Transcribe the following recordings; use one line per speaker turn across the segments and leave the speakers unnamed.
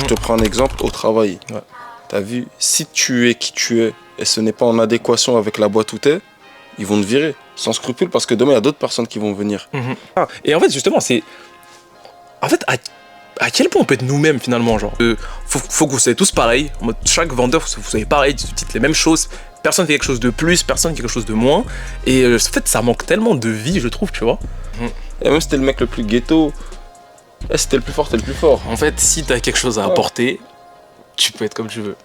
Je te prends un exemple au travail.
Ouais.
Tu as vu, si tu es qui tu es et ce n'est pas en adéquation avec la boîte où tu es, ils vont te virer sans scrupule parce que demain il y a d'autres personnes qui vont venir.
Et en fait, justement, c'est. En fait, à quel point on peut être nous-mêmes finalement, genre. Faut que vous soyez tous pareils. En mode, chaque vendeur, vous soyez pareil, vous dites les mêmes choses. Personne fait quelque chose de plus, personne fait quelque chose de moins. Et en fait, ça manque tellement de vie, je trouve, tu vois.
Et même si t'es le mec le plus ghetto, si t'es le plus fort, t'es le plus fort.
En fait, si t'as quelque chose à apporter, tu peux être comme tu veux.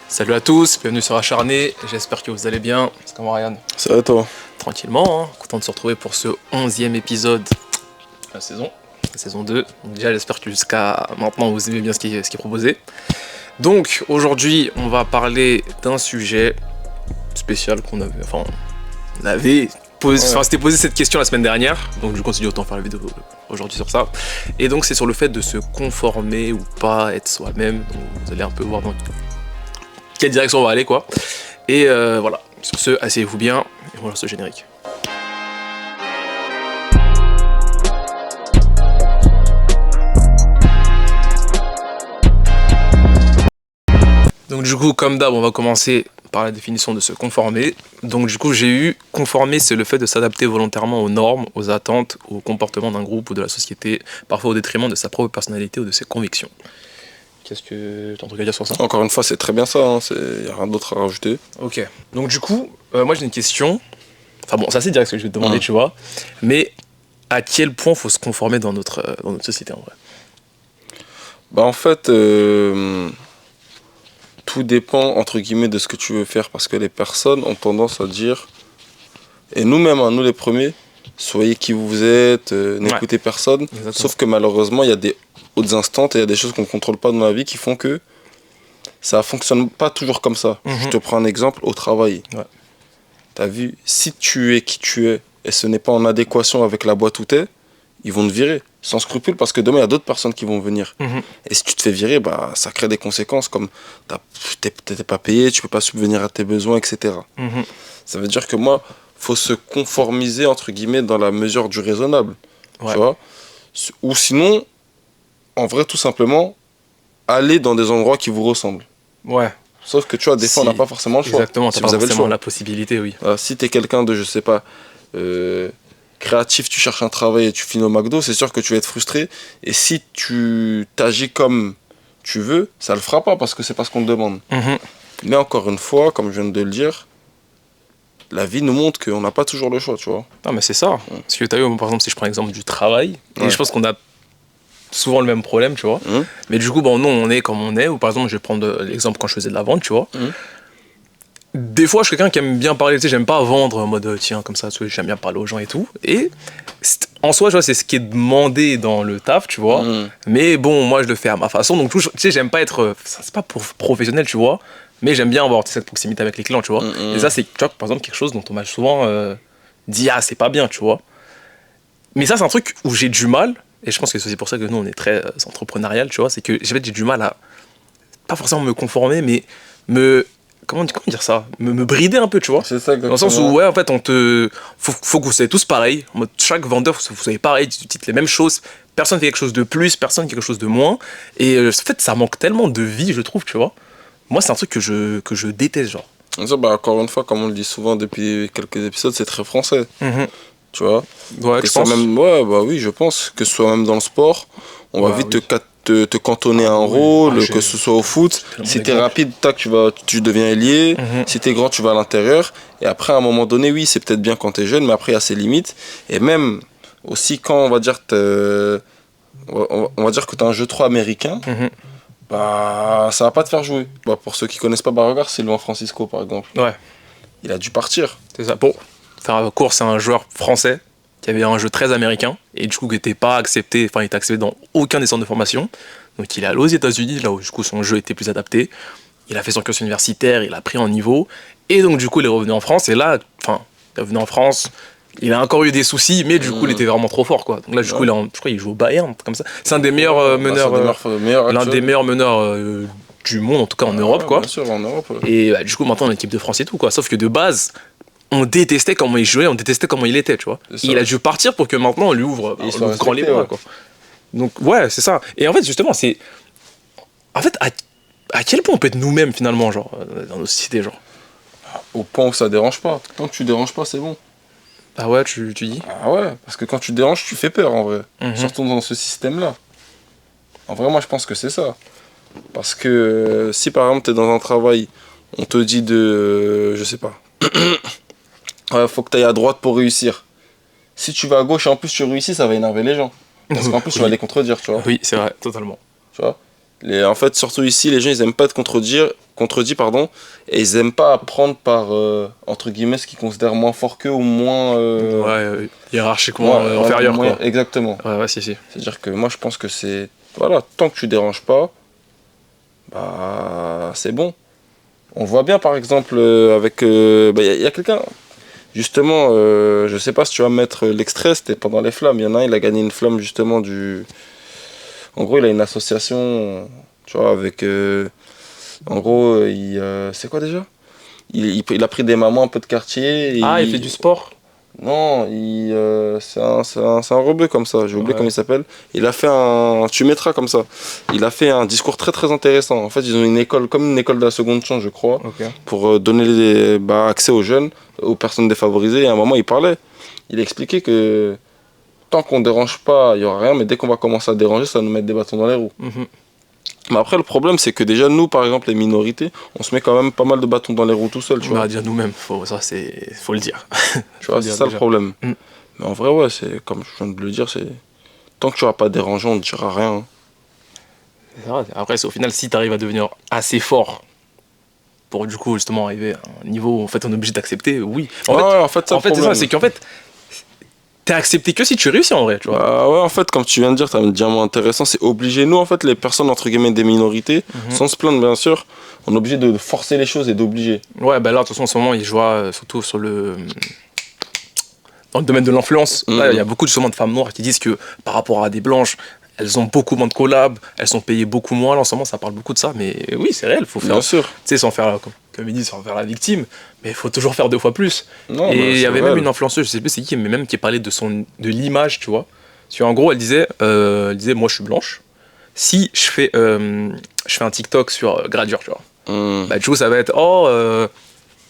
Salut à tous, bienvenue sur Acharné, j'espère que vous allez bien. C'est comment Ryan?
Ça va toi?
Tranquillement, hein. Content de se retrouver pour ce 11e épisode de la saison 2. Donc déjà j'espère que jusqu'à maintenant vous aimez bien ce qui est proposé. Donc aujourd'hui on va parler d'un sujet spécial qu'on avait, c'était posé cette question la semaine dernière, donc je continue autant faire la vidéo aujourd'hui sur ça. Et donc c'est sur le fait de se conformer ou pas, être soi-même. Donc vous allez un peu voir dans quelle direction on va aller quoi. Et voilà, sur ce, asseyez-vous bien et on lance le générique. Donc du coup, comme d'hab, on va commencer par la définition de se conformer. Donc du coup, j'ai eu conformer, c'est le fait de s'adapter volontairement aux normes, aux attentes, aux comportements d'un groupe ou de la société, parfois au détriment de sa propre personnalité ou de ses convictions. Qu'est-ce que tu as un truc à dire sur ça?
Encore une fois, c'est très bien ça, hein. Y a rien d'autre à rajouter.
Ok. Donc du coup, moi j'ai une question. Enfin bon, c'est assez direct ce que je vais te demander, tu vois. Mais à quel point faut se conformer dans notre société en vrai?
Bah en fait, tout dépend entre guillemets de ce que tu veux faire parce que les personnes ont tendance à dire, et nous-mêmes, hein, nous les premiers, soyez qui vous êtes, n'écoutez personne.
Exactement.
Sauf que malheureusement, il y a des hautes instances et il y a des choses qu'on ne contrôle pas dans la vie qui font que ça ne fonctionne pas toujours comme ça. Je te prends un exemple au travail.
Ouais.
Tu as vu, si tu es qui tu es et ce n'est pas en adéquation avec la boîte où tu es, ils vont te virer sans scrupule parce que demain il y a d'autres personnes qui vont venir. Et si tu te fais virer, bah, ça crée des conséquences comme t'es pas payé, tu peux pas subvenir à tes besoins, etc. Ça veut dire que moi, faut se conformiser entre guillemets dans la mesure du raisonnable.
Ouais.
Tu vois? Ou sinon, en vrai, tout simplement, aller dans des endroits qui vous ressemblent.
Ouais.
Sauf que tu vois, des fois, on n'a pas forcément le choix.
Exactement,
Si
t'as
vous
pas
avez le
forcément
choix.
la possibilité, oui.
Si t'es quelqu'un de, je sais pas, créatif, tu cherches un travail et tu finis au McDo, c'est sûr que tu vas être frustré. Et si tu t'agis comme tu veux, ça le fera pas parce que c'est pas ce qu'on te demande. Mais encore une fois, comme je viens de le dire, la vie nous montre qu'on n'a pas toujours le choix, tu vois.
Non, mais c'est ça. Parce que t'as vu, par exemple, si je prends l'exemple du travail, et je pense qu'on a souvent le même problème, tu vois. Mais du coup, bon, non, on est comme on est. Ou par exemple, je vais prendre l'exemple quand je faisais de la vente, tu vois. Des fois, je suis quelqu'un qui aime bien parler, tu sais, j'aime pas vendre en mode, tiens, comme ça, tu vois, j'aime bien parler aux gens et tout. Et en soi, tu vois, c'est ce qui est demandé dans le taf, tu vois. Mais bon, moi, je le fais à ma façon. Donc, tu sais, j'aime pas être, c'est pas pour professionnel, tu vois. Mais j'aime bien avoir cette proximité avec les clients, tu vois. Et ça, c'est, tu vois, par exemple, quelque chose dont on m'a souvent dit, ah, c'est pas bien, tu vois. Mais ça, c'est un truc où j'ai du mal, et je pense que c'est pour ça que nous, on est très entrepreneurial, tu vois, c'est que j'ai du mal à, pas forcément me conformer, mais comment dire ça, me brider un peu, tu vois.
C'est ça, exactement.
Dans le sens où, ouais, en fait, faut que vous soyez tous pareils. En mode, chaque vendeur, vous soyez pareil, vous dites les mêmes choses. Personne fait quelque chose de plus, personne fait quelque chose de moins. Et en fait, ça manque tellement de vie, je trouve, tu vois. Moi, c'est un truc que je déteste, genre.
Ça, bah, encore une fois, comme on le dit souvent depuis quelques épisodes, c'est très français. Tu vois.
Ouais,
que
je pense.
même, ouais, bah oui, je pense. Que ce soit même dans le sport, on va vite te cantonner à un rôle, que ce soit au foot. Si t'es rapide, tac, tu deviens ailier. Si t'es grand, tu vas à l'intérieur. Et après, à un moment donné, oui, c'est peut-être bien quand t'es jeune, mais après, il y a ses limites. Et même aussi, quand on va dire que t'as un jeu trop américain, bah, ça va pas te faire jouer. Bah, pour ceux qui connaissent pas Beauregard, c'est Luan Francisco, par exemple.
Ouais.
Il a dû partir.
C'est ça. Pour faire un cours, c'est un joueur français qui avait un jeu très américain et du coup qui n'était pas accepté, enfin il était accepté dans aucun des centres de formation. Donc il est allé aux États-Unis, là où du coup son jeu était plus adapté. Il a fait son cursus universitaire, il a pris en niveau et donc du coup il est revenu en France et là, enfin il est revenu en France. Il a encore eu des soucis, mais du coup, il était vraiment trop fort, quoi. Donc là, du coup, je crois qu'il joue au Bayern, comme ça. C'est un des meilleurs meneurs, l'un des meilleurs meneurs du monde, en tout cas en Europe, quoi.
Bien sûr, en Europe.
Et bah, du coup, maintenant, en équipe de France et tout, quoi. Sauf que de base, on détestait comment il jouait, on détestait comment il était, tu vois. Et il a dû partir pour que maintenant, on lui ouvre grand les bras, quoi. Donc, ouais, c'est ça. Et en fait, justement, c'est. En fait, à quel point on peut être nous-mêmes, finalement, genre, dans nos sociétés, genre.
Au point où ça dérange pas. Tant que tu déranges pas, c'est bon.
Ah ouais, tu dis?
Ah ouais, parce que quand tu déranges, tu fais peur en vrai. Surtout dans ce système-là. En vrai, moi je pense que c'est ça. Parce que si par exemple tu es dans un travail, on te dit je sais pas, ouais, faut que tu ailles à droite pour réussir. Si tu vas à gauche et en plus tu réussis, ça va énerver les gens. Parce qu'en plus tu vas les contredire, tu vois.
Oui, c'est vrai, totalement.
Tu vois. En fait, surtout ici, les gens ils aiment pas être contredits, pardon, et ils aiment pas apprendre par entre guillemets ce qu'ils considèrent moins fort qu'eux ou moins
hiérarchiquement inférieur, quoi.
Exactement.
Ouais, si.
C'est-à-dire que moi je pense que c'est voilà, tant que tu déranges pas, bah c'est bon. On voit bien par exemple avec y a quelqu'un justement je sais pas si tu vas mettre l'extrait, c'était pendant les flammes, il y en a un, il a gagné une flamme justement en gros, il a une association, tu vois, avec en gros, c'est quoi déjà? Il a pris des mamans un peu de quartier.
Il fait du sport?
Non, c'est un rebeu comme ça, j'ai oublié comment il s'appelle. Il a fait tu mettras comme ça. Il a fait un discours très très intéressant. En fait, ils ont une école, comme une école de la seconde chance, je crois, pour donner accès aux jeunes, aux personnes défavorisées. Et à un moment, il parlait. Il expliquait que tant qu'on dérange pas, il y aura rien, mais dès qu'on va commencer à déranger, ça va nous mettre des bâtons dans les roues. Mais après, le problème, c'est que déjà, nous, par exemple, les minorités, on se met quand même pas mal de bâtons dans les roues tout seul, tu vois.
On va dire nous-mêmes, faut le dire.
Tu vois, c'est ça le problème. Mais en vrai, ouais, c'est comme je viens de le dire, c'est tant que tu n'auras pas dérangé, on ne dira rien.
C'est vrai. Après, au final, si tu arrives à devenir assez fort pour du coup justement arriver à un niveau où en fait on est obligé d'accepter, oui.
En fait,
c'est ça, c'est qu'en fait, t'es accepté que si tu réussis en vrai, tu vois.
Ouais, en fait, comme tu viens de dire, t'as un diamant intéressant, c'est obligé. Nous, en fait, les personnes, entre guillemets, des minorités, sans se plaindre, bien sûr, on est obligé de forcer les choses et d'obliger.
Ouais, bah là, de toute façon, en ce moment, ils jouent surtout dans le domaine de l'influence. Là, il y a beaucoup justement de femmes noires qui disent que par rapport à des blanches, elles ont beaucoup moins de collabs, elles sont payées beaucoup moins. Là, en ce moment, ça parle beaucoup de ça, mais oui, c'est réel, faut faire.
Bien sûr.
Tu sais, sans faire, comme ils disent, sans faire la victime, mais il faut toujours faire 2 fois plus.
Non,
et il y avait même une influenceuse, je sais plus c'est qui, mais même qui parlait de l'image, tu vois. Parce qu'en gros, elle disait, moi, je suis blanche. Si je fais un TikTok sur gradure, tu vois. Bah, du coup, ça va être,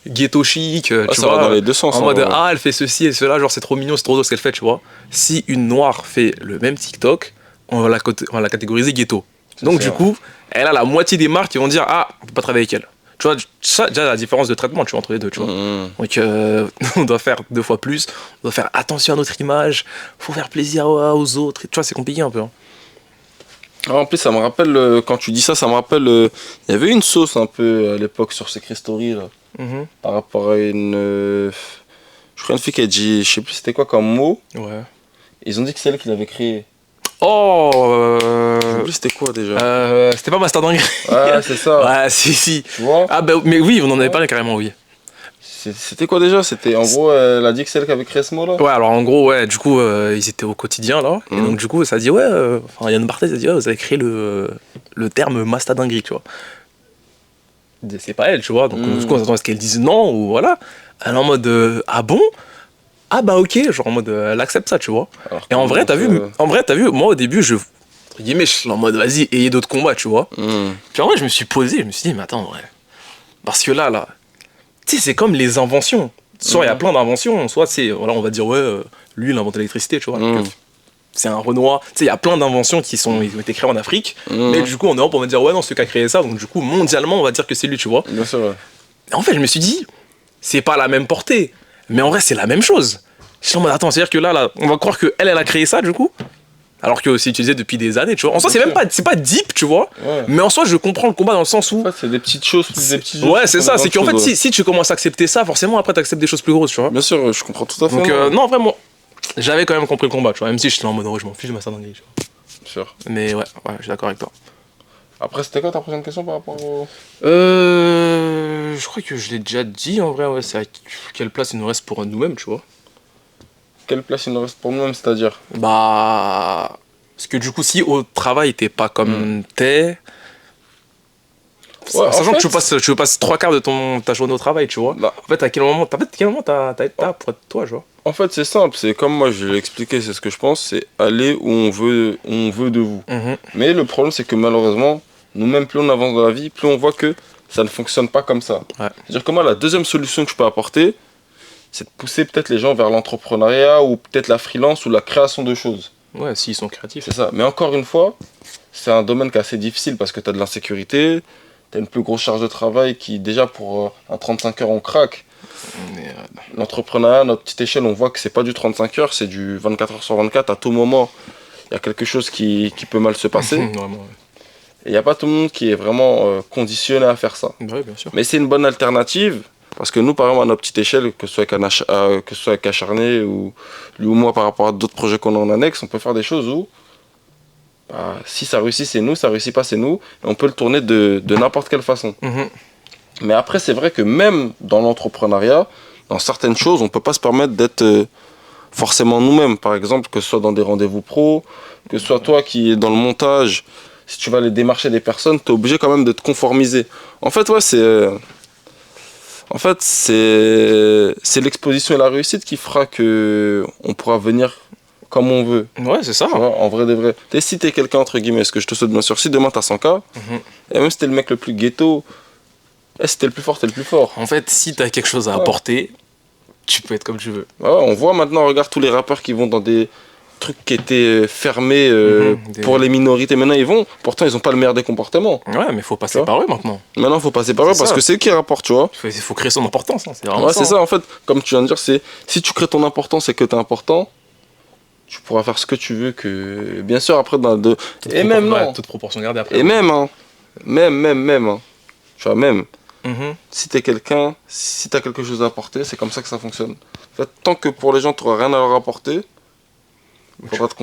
ghetto chic, tu vois,
dans les deux sens,
en mode elle fait ceci et cela, genre c'est trop mignon, c'est trop drôle ce qu'elle fait, tu vois. Si une noire fait le même TikTok, on va la catégoriser ghetto. Donc du coup, elle a la moitié des marques qui vont dire on peut pas travailler avec elle. Tu vois, ça, déjà la différence de traitement, tu vois, entre les deux, tu vois. Donc on doit faire 2 fois plus, on doit faire attention à notre image, faut faire plaisir aux autres, tu vois, c'est compliqué un peu. Hein.
En plus, ça me rappelle, quand tu dis ça, ça me rappelle, il y avait une sauce un peu à l'époque sur Secret Story, là, par rapport à je crois une fille qui a dit, je sais plus c'était quoi comme mot.
Ouais.
Ils ont dit que c'est elle qui l'avait créé.
J'ai
oublié c'était quoi déjà.
C'était pas Master Dingue.
Ouais, c'est ça.
Ouais, si.
Tu vois.
Mais oui, on en avait parlé carrément, oui.
C'était quoi déjà? C'était en gros, elle a dit que c'est elle qui avait créé ce mot là.
Ouais, alors en gros, ouais, du coup, ils étaient au quotidien là. Et donc, du coup, ça dit, Yann Barthès a dit, vous avez créé le terme mastadinguerie, tu vois. C'est pas elle, tu vois. Donc, du coup, on s'attend à ce qu'elle dise non ou voilà. Elle est en mode, ah bon? Ah bah ok, genre en mode, elle accepte ça, tu vois. Alors, et en vrai, t'as vu, moi au début, entre guillemets, je suis en mode, vas-y, ayez d'autres combats, tu vois. Puis en vrai, je me suis posé, je me suis dit, mais attends, en vrai. Parce que là, tu sais, c'est comme les inventions. Soit il y a plein d'inventions, soit c'est, voilà, on va dire, lui, il a inventé l'électricité, tu vois. C'est un Renoir. Tu sais, il y a plein d'inventions ils ont été créées en Afrique. Mais du coup, en Europe, on va dire, non, c'est lui qui a créé ça. Donc, du coup, mondialement, on va dire que c'est lui, tu vois.
Bien sûr, ouais.
Et en fait, je me suis dit, c'est pas la même portée. Mais en vrai, c'est la même chose. Je suis en mode, attends, c'est-à-dire que là, on va croire qu'elle a créé ça, du coup. Alors que c'est utilisé depuis des années, tu vois. En soi, c'est pas deep, tu vois. Ouais. Mais en soi, je comprends le combat dans le sens où.
En fait, c'est des petites choses, des petits jeux.
Ouais, c'est ça. C'est qu'en fait, si tu commences à accepter ça, forcément, après, t'acceptes des choses plus grosses, tu vois.
Bien sûr, je comprends tout à fait.
Donc, non, vraiment, j'avais quand même compris le combat, tu vois. Même si j'étais en mode, je m'en fiche de ma dinguerie, tu vois.
Bien sûr.
Mais ouais, je suis d'accord avec toi.
Après, c'était quoi ta prochaine question par rapport au.
Je crois que je l'ai déjà dit, en vrai, c'est à quelle place il nous reste pour nous-mêmes, tu vois.
Quelle place il nous reste pour nous-mêmes, c'est-à-dire?
Bah. Parce que du coup, si au travail, t'es pas comme t'es. Ouais, sachant que tu passes 3 quarts de ta journée au travail, tu vois. Bah. En fait, à quel moment t'as pour être toi, tu vois.
En fait, c'est simple. C'est comme moi, je l'ai expliqué, c'est ce que je pense. C'est aller où on veut de vous. Mais le problème, c'est que malheureusement, nous-mêmes, plus on avance dans la vie, plus on voit que ça ne fonctionne pas comme ça.
Ouais.
C'est-à-dire que moi, la deuxième solution que je peux apporter, c'est de pousser peut-être les gens vers l'entrepreneuriat ou peut-être la freelance ou la création de choses.
Ouais, s'ils sont créatifs.
C'est ça. Mais encore une fois, c'est un domaine qui est assez difficile parce que tu as de l'insécurité, tu as une plus grosse charge de travail qui, déjà, pour un 35 heures, on craque. L'entrepreneuriat, à notre petite échelle, on voit que c'est pas du 35 heures, c'est du 24 heures sur 24. À tout moment, il y a quelque chose qui peut mal se passer.
Vraiment, ouais.
Et il n'y a pas tout le monde qui est vraiment conditionné à faire ça.
Ouais, bien sûr.
Mais c'est une bonne alternative. Parce que nous, par exemple, à notre petite échelle, que ce soit avec Acharné ou lui ou moi par rapport à d'autres projets qu'on a en annexe, on peut faire des choses où si ça réussit, c'est nous, ça réussit pas, c'est nous. Et on peut le tourner de n'importe quelle façon. Mais après, c'est vrai que même dans l'entrepreneuriat, dans certaines choses, on ne peut pas se permettre d'être forcément nous-mêmes. Par exemple, que ce soit dans des rendez-vous pro, que ce soit toi qui es dans le montage, si tu vas aller démarcher des personnes, tu es obligé quand même de te conformiser. En fait, ouais, c'est l'exposition et la réussite qui fera qu'on pourra venir comme on veut.
Ouais, c'est ça.
Tu vois, en vrai de vrai. Si t'es quelqu'un, entre guillemets, ce que je te souhaite bien sûr, si demain t'as 100K, et même si t'es le mec le plus ghetto, si t'es le plus fort, t'es le plus fort.
En fait, si t'as quelque chose à apporter, tu peux être comme tu veux.
Ouais, on voit maintenant, regarde tous les rappeurs qui vont dans des trucs qui étaient fermés pour les minorités. Maintenant, ils vont. Pourtant, ils n'ont pas le meilleur des comportements.
Ouais, mais il faut passer par eux maintenant.
Maintenant, il faut passer par eux parce que c'est qui rapporte, tu vois.
Il faut créer son importance. Hein, c'est vraiment
c'est ça, en fait. Comme tu viens de dire, c'est si tu crées ton importance et que t'es important, tu pourras faire ce que tu veux. Que bien sûr, après, et même non.
Toute proportion gardée après.
Et même, hein. Même, hein. Tu vois, même. Si t'es quelqu'un, si t'as quelque chose à apporter, c'est comme ça que ça fonctionne. En fait, tant que pour les gens, t'auras rien à leur apporter, faudra te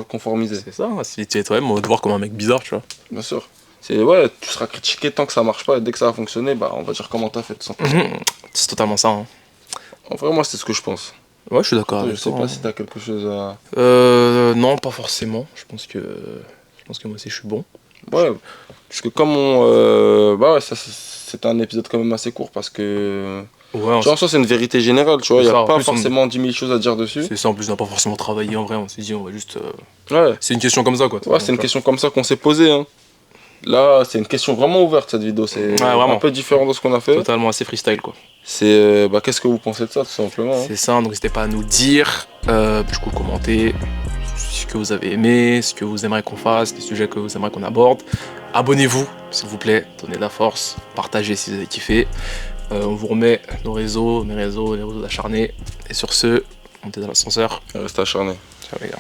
conformiser.
C'est ça, si tu es toi-même, on va te voir comme un mec bizarre, tu vois.
Bien sûr. Tu seras critiqué tant que ça marche pas, et dès que ça va fonctionner, on va dire comment t'as fait, tout simplement.
C'est totalement ça. Hein.
En vrai, moi, c'est ce que je pense.
Ouais, je suis d'accord.
Je sais pas si t'as quelque chose à...
Non, pas forcément. Je pense que moi aussi, je suis bon.
Ouais, parce que comme c'était un épisode quand même assez court, parce que... Ouais, tu vois, ça c'est une vérité générale, tu vois, il n'y a pas forcément 10 000 choses à dire dessus.
C'est ça, en plus on n'a pas forcément travaillé en vrai, on s'est dit on va juste...
Ouais.
C'est une question comme ça quoi.
Ouais, c'est une question comme ça qu'on s'est posée. Hein. Là, c'est une question vraiment ouverte cette vidéo, c'est un peu différent de ce qu'on a fait.
Totalement assez freestyle quoi.
C'est, qu'est-ce que vous pensez de ça tout simplement hein.
C'est ça, donc n'hésitez pas à nous dire, du coup commenter ce que vous avez aimé, ce que vous aimeriez qu'on fasse, les sujets que vous aimeriez qu'on aborde. Abonnez-vous s'il vous plaît, donnez de la force, partagez si vous avez kiffé. On vous remet nos réseaux, les réseaux d'Acharné. Et sur ce, montez dans l'ascenseur.
Restez acharnés.
Ciao les gars.